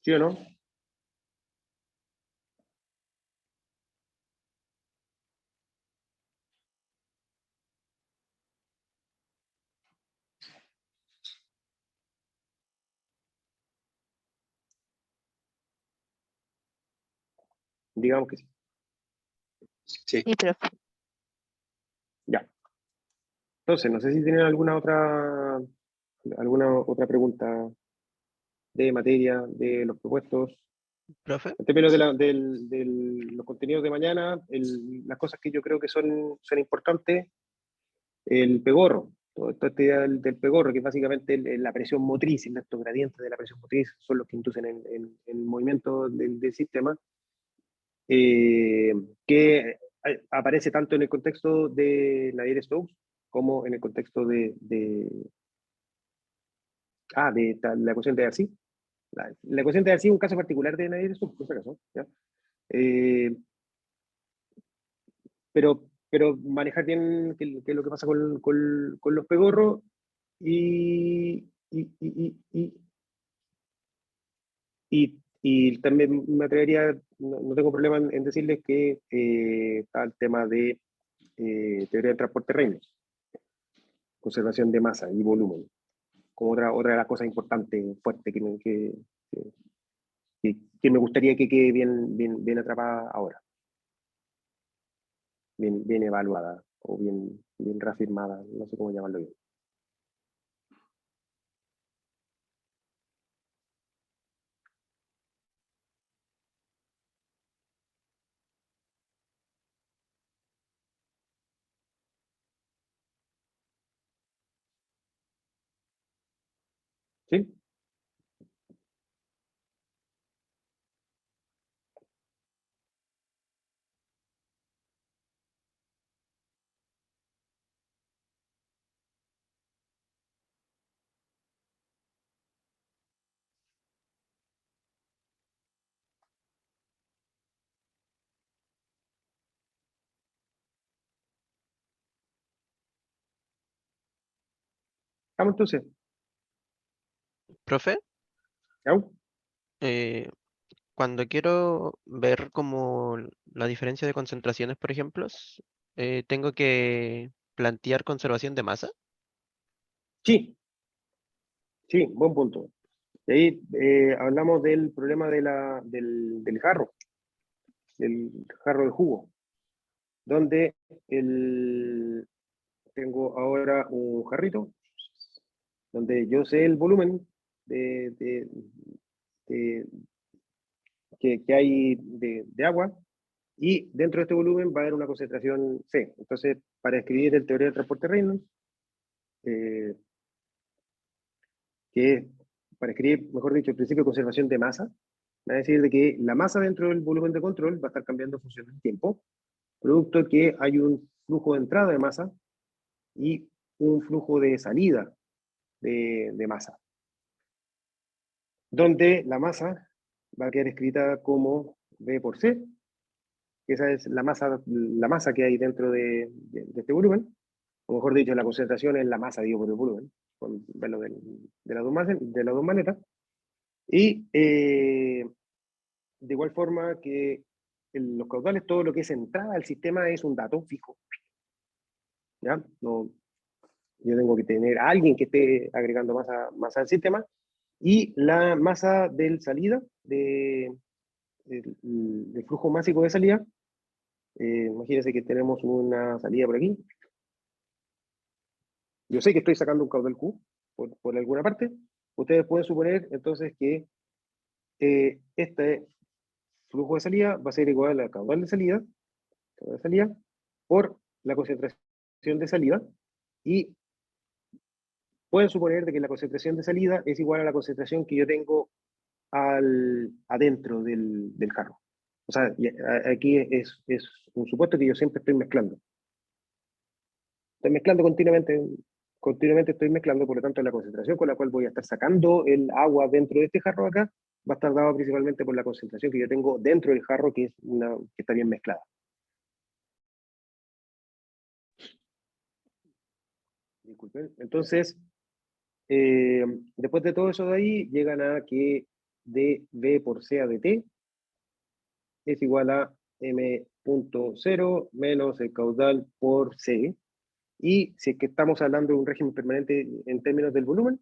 ¿Sí o no? Digamos que sí. Sí. Sí, profe. Ya. Entonces, no sé si tienen alguna otra pregunta de materia, de los propuestos. Profe, En términos de los contenidos de mañana, las cosas que yo creo que son importantes, el pegorro, toda esta idea del pegorro, que es básicamente la presión motriz, estos gradientes de la presión motriz son los que inducen el movimiento del sistema, eh, que aparece tanto en el contexto de Navier-Stokes como en el contexto de la ecuación de Darcy. La ecuación de Darcy es un caso particular de Navier-Stokes, por si acaso, ¿ya? Eh, pero manejar bien qué es lo que pasa con los pegorros y, y, y, y, y también me atrevería, no tengo problema en decirles que está el tema de teoría del transporte Reynolds, conservación de masa y volumen, como otra de las cosas importantes, fuertes, que me gustaría que quede bien atrapada ahora, bien evaluada o bien reafirmada, no sé cómo llamarlo bien. ¿Sí? Vamos entonces. profe, ¿Ya? eh, cuando quiero ver como la diferencia de concentraciones, por ejemplo, tengo que plantear conservación de masa. Sí, sí, buen punto. Y ahí hablamos del problema del jarro de jugo, donde tengo ahora un jarrito, donde yo sé el volumen de, de- de- que hay de agua, y dentro de este volumen va a haber una concentración C. Entonces, para escribir el teoría del transporte Reynolds, eh, que es, para escribir, mejor dicho, el principio de conservación de masa, va a decir de que la masa dentro del volumen de control va a estar cambiando en función del tiempo, producto que hay un flujo de entrada de masa y un flujo de salida de masa, donde la masa va a quedar escrita como V por C, que esa es la masa que hay dentro de este volumen, o mejor dicho, la concentración es la masa digo por el volumen, con verlo de las dos maneras, y de igual forma que los caudales, todo lo que es entrada al sistema es un dato fijo, ¿ya? No, yo tengo que tener a alguien que esté agregando masa al sistema, y la masa del salida el flujo másico de salida. Imagínense que tenemos una salida por aquí. Yo sé que estoy sacando un caudal Q por alguna parte. Ustedes pueden suponer entonces que este flujo de salida va a ser igual al caudal de salida por la concentración de salida, y pueden suponer de que la concentración de salida es igual a la concentración que yo tengo adentro del jarro. O sea, aquí es un supuesto que yo siempre estoy mezclando. Estoy mezclando continuamente estoy mezclando, por lo tanto la concentración con la cual voy a estar sacando el agua dentro de este jarro acá va a estar dada principalmente por la concentración que yo tengo dentro del jarro, que está bien mezclada. Disculpen. Entonces, después de todo eso de ahí, llegan a que dV por CA de T es igual a M.0 menos el caudal por C. Y si es que estamos hablando de un régimen permanente en términos del volumen,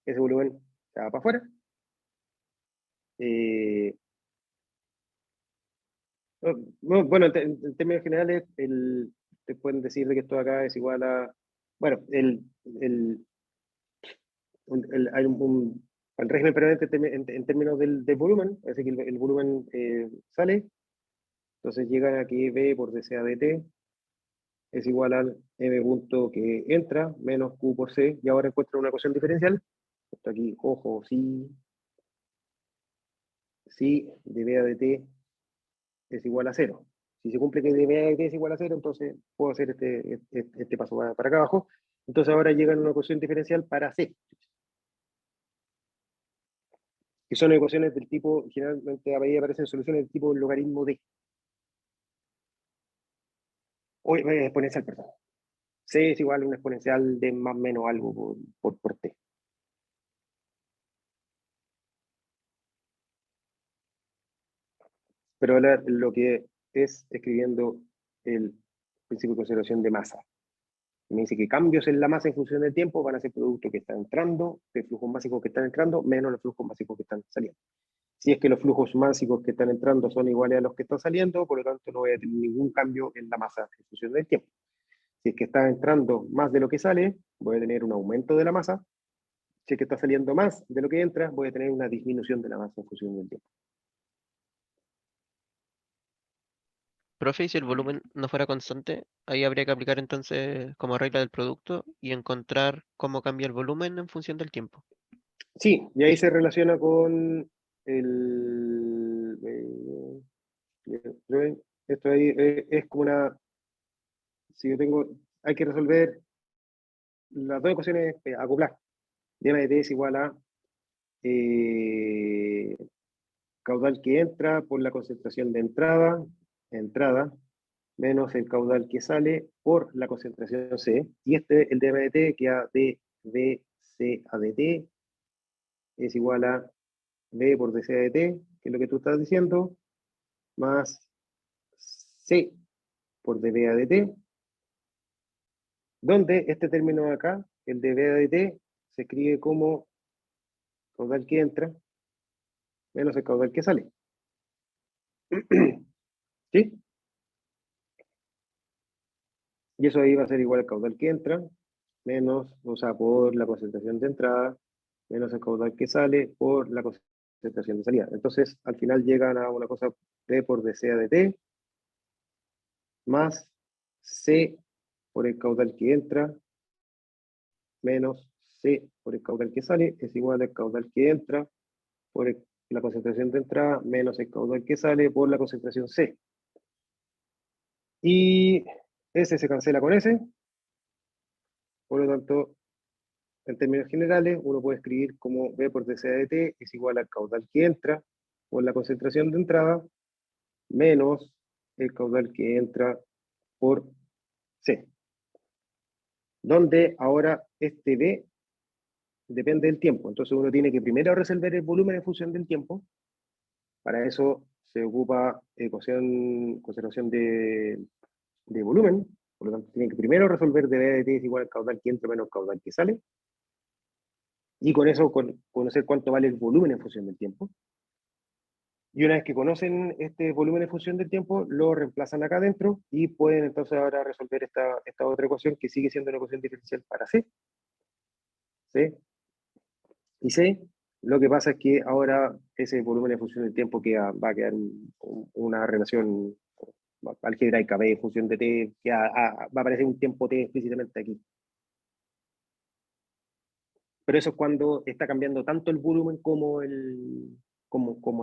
ese volumen se va para afuera. Bueno, en términos generales, te pueden decir de que esto acá es igual a, bueno, hay el régimen permanente en términos del volumen, es decir, que el volumen sale, entonces llegan aquí V por dCA de T es igual al M punto que entra menos Q por C, y ahora encuentro una ecuación diferencial. Esto aquí, ojo, si dVA de T es igual a 0. Si se cumple que dVA de T es igual a 0, entonces puedo hacer este paso para acá abajo. Entonces ahora llegan a una ecuación diferencial para C, que son ecuaciones del tipo, generalmente ahí aparecen soluciones del tipo logaritmo D. O exponencial, perdón. C es igual a una exponencial de más o menos algo por T. Pero ahora lo que es escribiendo el principio de conservación de masa. Me dice que cambios en la masa en función del tiempo van a ser producto que está entrando, de flujos básicos que están entrando, menos los flujos básicos que están saliendo. Si es que los flujos básicos que están entrando son iguales a los que están saliendo, por lo tanto no voy a tener ningún cambio en la masa en función del tiempo. Si es que está entrando más de lo que sale, voy a tener un aumento de la masa. Si es que está saliendo más de lo que entra, voy a tener una disminución de la masa en función del tiempo. Profe, y si el volumen no fuera constante, ahí habría que aplicar entonces como regla del producto y encontrar cómo cambia el volumen en función del tiempo. Sí, y ahí se relaciona con el... esto ahí es como una... Si yo tengo... Hay que resolver las dos ecuaciones acopladas. D de T es igual a caudal que entra por la concentración de entrada, menos el caudal que sale por la concentración C. Y el D de T queda dVC a dt es igual a V por dCA de T, que es lo que tú estás diciendo, más C por dVA de T, donde este término de acá, el dVA de T, se escribe como caudal que entra menos el caudal que sale. ¿Sí? Y eso ahí va a ser igual al caudal que entra, menos, o sea, por la concentración de entrada, menos el caudal que sale por la concentración de salida. Entonces, al final llegan a una cosa P por dCA de T, más C por el caudal que entra, menos C por el caudal que sale, es igual al caudal que entra por la concentración de entrada, menos el caudal que sale por la concentración C. Y S se cancela con S, por lo tanto, en términos generales, uno puede escribir como V por dCA de T es igual al caudal que entra por la concentración de entrada, menos el caudal que entra por C. Donde ahora este V depende del tiempo. Entonces uno tiene que primero resolver el volumen en función del tiempo. Para eso se ocupa conservación de volumen. Por lo tanto, tiene que primero resolver dV de T es igual al caudal que entra menos caudal que sale. Y con eso conocer cuánto vale el volumen en función del tiempo. Y una vez que conocen este volumen en función del tiempo, lo reemplazan acá adentro y pueden entonces ahora resolver esta otra ecuación que sigue siendo una ecuación diferencial para C. C y C. Lo que pasa es que ahora ese volumen en función del tiempo va a quedar una relación algebraica B en función de T, que va a aparecer un tiempo T explícitamente aquí. Pero eso es cuando está cambiando tanto el volumen como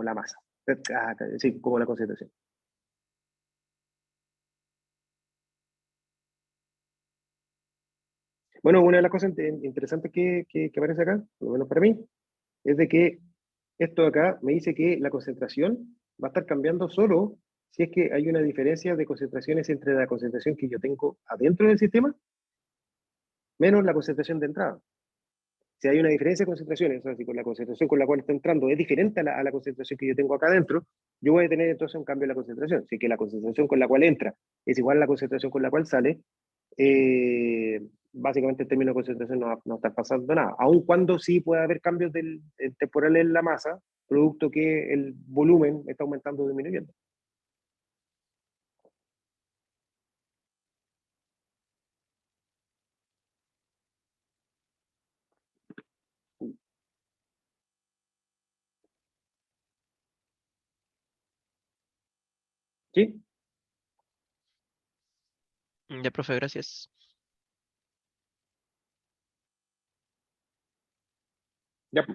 la masa. Sí, como la concentración. Bueno, una de las cosas interesantes que aparece acá, por lo menos para mí, es de que esto de acá me dice que la concentración va a estar cambiando solo si es que hay una diferencia de concentraciones entre la concentración que yo tengo adentro del sistema menos la concentración de entrada. Si hay una diferencia de concentraciones, o sea, si con la concentración con la cual está entrando es diferente a la concentración que yo tengo acá adentro, yo voy a tener entonces un cambio en la concentración. Si que la concentración con la cual entra es igual a la concentración con la cual sale, básicamente en términos de concentración no está pasando nada. Aun cuando sí puede haber cambios temporales en la masa, producto que el volumen está aumentando o disminuyendo. ¿Sí? Ya, profe, gracias. Ya.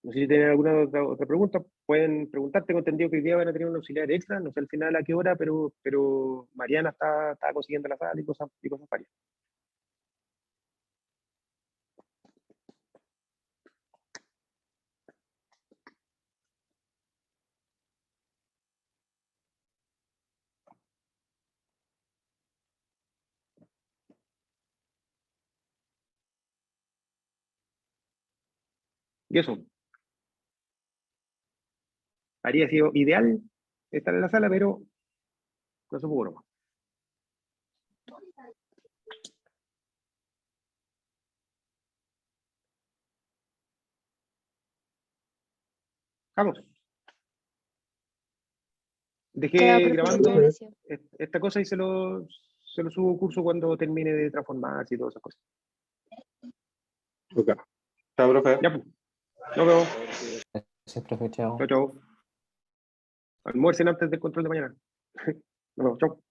No sé si tienen alguna otra pregunta, pueden preguntar. Tengo entendido que hoy día van a tener un auxiliar extra, no sé al final a qué hora, pero Mariana está consiguiendo la sala y cosas varias. Y eso, habría sido ideal estar en la sala, pero no se pudo nomás. Vamos. Dejé Ya, profe, grabando muchas gracias. esta cosa y se lo subo curso cuando termine de transformarse y todas esas cosas. Ok. Chao, profe. Ya, pues. Nos vemos. Gracias, profe, chao. Chao, chao. Almuercen antes del control de mañana. Nos vemos. Chao.